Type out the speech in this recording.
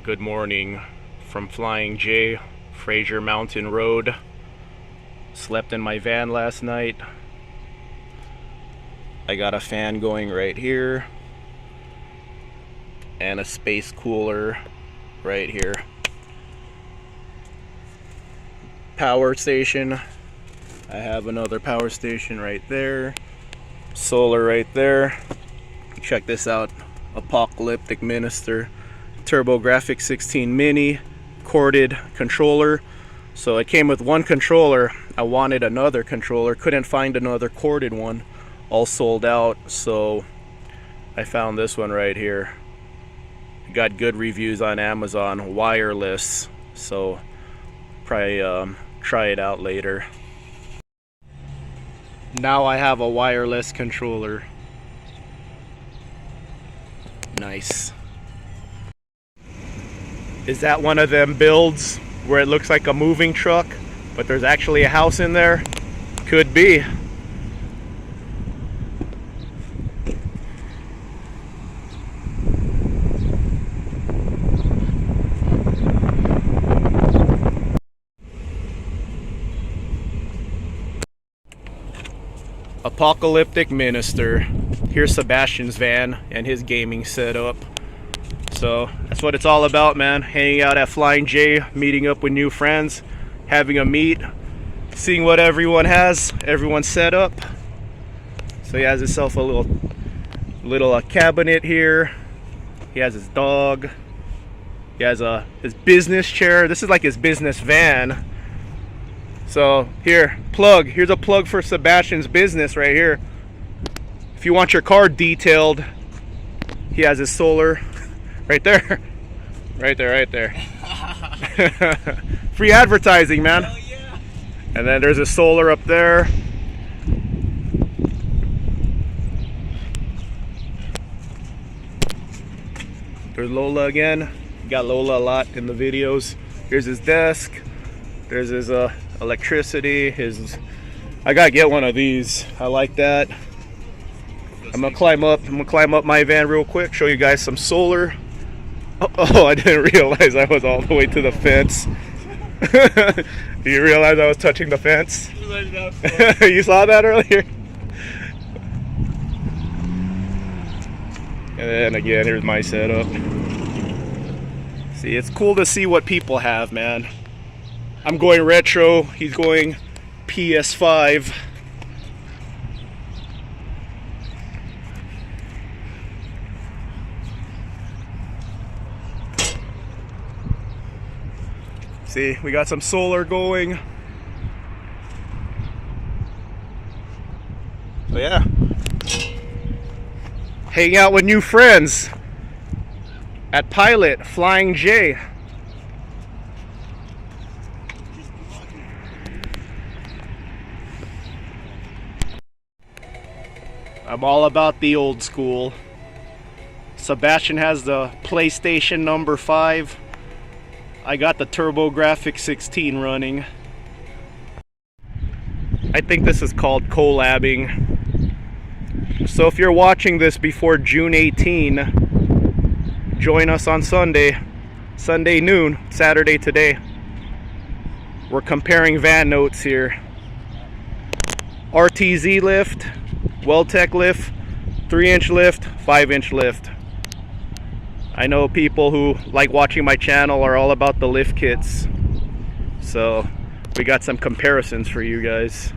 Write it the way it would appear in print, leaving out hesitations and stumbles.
Good morning from Flying J, Fraser Mountain Road. Slept in my van last night. I got a fan going right here and a space cooler right here. Power station. I have another power station right there. Solar right there. Check this out. Apocalyptic Minister TurboGrafx 16 Mini corded controller. So it came with one controller. I wanted another controller, couldn't find another corded one, all sold out, so I found this one right here. Got good reviews on Amazon, wireless, so probably try it out later. Now I have a wireless controller. Nice. Is that one of them builds where it looks like a moving truck, but there's actually a house in there? Could be. Apocalyptic Minister. Here's Sebastian's van and his gaming setup. So that's what it's all about, man. Hanging out at Flying J, meeting up with new friends, having a meet, seeing what everyone has, everyone's set up. So he has himself a little cabinet here. He has his dog. He has his business chair. This is like his business van. So here, plug. Here's a plug for Sebastian's business right here. If you want your car detailed, he has his solar right there. Right there. Free advertising, man. Hell yeah. And then there's a solar up there. There's Lola again. Got Lola a lot in the videos. Here's his desk. There's his electricity. I gotta get one of these. I like that. I'm gonna climb up my van real quick, show you guys some solar. Oh, I didn't realize I was all the way to the fence. Do you realize I was touching the fence? You saw that earlier? And then again, here's my setup. See, it's cool to see what people have, man. I'm going retro, he's going PS5. See, we got some solar going. So yeah, hang out with new friends at Pilot Flying J. I'm all about the old school. Sebastian has the PlayStation number 5. I got the TurboGrafx 16 running. I think this is called collabing. So if you're watching this before June 18, join us on Sunday noon, Saturday today. We're comparing van notes here. RTZ lift, Weltec lift, 3-inch lift, 5-inch lift. I know people who like watching my channel are all about the lift kits. So we got some comparisons for you guys.